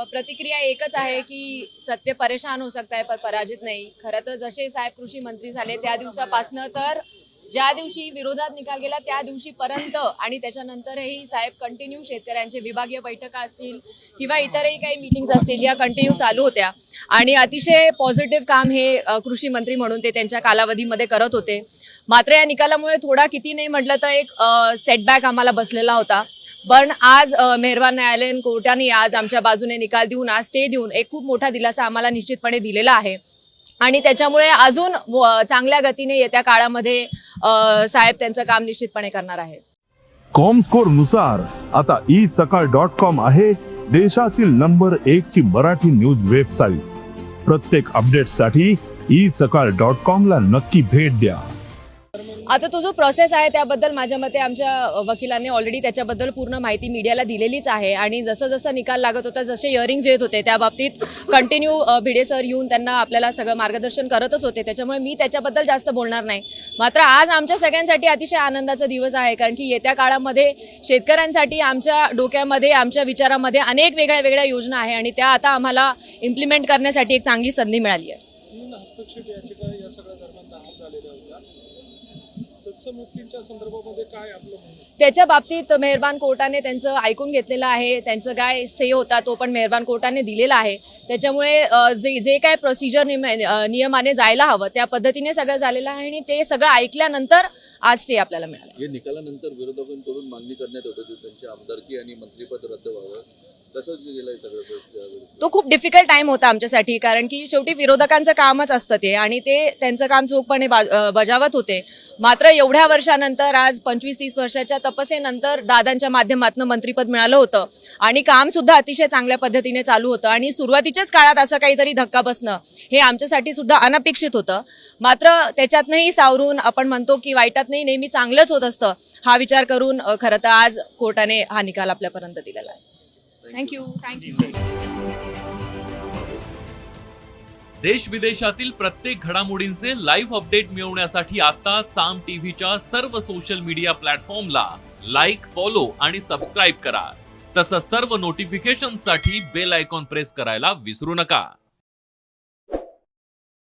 प्रतिक्रिया एकच आहे की सत्य परेशान हो सकता है पर पराजित नाही। खरं तर जसे साहेब कृषी मंत्री झाले त्या दिवसापासनं तर ज्या दिवशी विरोधात निकाल गेला त्या दिवशीपर्यंत आणि त्याच्यानंतरही साहेब कंटिन्यू शेतकऱ्यांचे विभागीय बैठका असतील किंवा इतरही काही मीटिंग्स असतील या कंटिन्यू चालू होत्या आणि अतिशय पॉझिटिव्ह काम हे कृषी मंत्री म्हणून ते त्यांच्या कालावधीमध्ये करत होते। मात्र या निकालामुळे थोडा किती नाही म्हटलं तर एक सेटबॅक आम्हाला बसलेला होता। पण आज मेहरबान न्यायालयीन कोर्टाने आज आमच्या बाजूने निकाल देऊन आज स्टे देऊन एक खूप मोठा दिलासा आम्हाला निश्चितपणे दिलेला आहे आणि त्याच्यामुळे अजून चांगल्या गतीने येत्या काळामध्ये साहेब त्यांचं काम निश्चितपणे करणार आहे। कॉमस्कोर नुसार आता isakal.com आहे देशातील नंबर 1 ची मराठी न्यूज वेबसाईट। प्रत्येक अपडेटसाठी isakal.com ला नक्की भेट द्या। आता तो जो प्रोसेस आहे त्याबद्दल माझ्या मते आमच्या वकिलांनी ऑलरेडी त्याच्याबद्दल पूर्ण माहिती मीडियाला दिलेलीच आहे आणि जसं जसं निकाल लागत होता जसे हिअरिंग्स येत होते त्या बाबतीत कंटिन्यू भिडे सर येऊन त्यांना आपल्याला सगळं मार्गदर्शन करतच होते। त्याच्यामुळे मी त्याच्याबद्दल जास्त बोलणार नाही। मात्र आज आमच्या सगळ्यांसाठी अतिशय आनंदाचा दिवस आहे कारण की येत्या काळामध्ये शेतकऱ्यांसाठी आमच्या डोक्यामध्ये आमच्या विचारामध्ये अनेक वेगळ्या वेगळ्या योजना आहे आणि त्या आता आम्हाला इम्प्लिमेंट करण्यासाठी एक चांगली संधी मिळाली आहे। हस्तक्षेप याचिका या सगळ्या दरम्यान दाखल झालेल्या होत्या, मुक्तींच्या संदर्भामध्ये काय आपलं म्हणणं? त्याच्या बाबतीत मेहरबान कोर्टाने त्यांचं ऐकून घेतलेलं आहे। त्यांचं काय से होता तो पण मेहरबान कोर्टाने दिलेला आहे। त्याच्यामुळे जे काय प्रोसिजर नियमाने जायला हवं त्या पद्धतीने सगळं झालेलं आहे आणि ते सगळं ऐकल्यानंतर आज स्टे आपल्याला मिळाला। या निकालानंतर विरोधकांकडून मागणी करण्यात होती की त्यांची आमदारकी आणि मंत्रिपद रद्द व्हावं, तसंच गेलंय सगळं। तो खूप डिफिकल्ट टाइम होता आमच्यासाठी कारण की शेवटी विरोधकांचं कामच असतं ते आणि ते त्यांचं काम चोखपणे बजावत होते। मात्र एवढ्या वर्षानंतर आज 25-30 वर्षाच्या तपस्येनंतर दादांच्या माध्यमातून मंत्रिपद मिळालं होतं आणि काम सुद्धा अतिशय चांगल्या पद्धतीने चालू होतं आणि सुरुवातीच्याच काळात असं काहीतरी धक्का बसणं हे आमच्यासाठी सुद्धा अनपेक्षित होतं। मात्र त्याच्यातनंही सावरून आपण म्हणतो की वाईटातनंही नेहमी चांगलंच होत असतं हा विचार करून खरं तर आज कोर्टाने हा निकाल आपल्यापर्यंत दिलेला आहे। थँक्यू। देश विदेशातील प्रत्येक घडामोडींचे लाईव्ह अपडेट मिळवण्यासाठी आता साम टीव्हीच्या सर्व सोशल मीडिया प्लॅटफॉर्मला लाईक, फॉलो आणि सबस्क्राईब करा। तसंच सर्व नोटिफिकेशनसाठी बेल आयकॉन प्रेस करायला विसरू नका।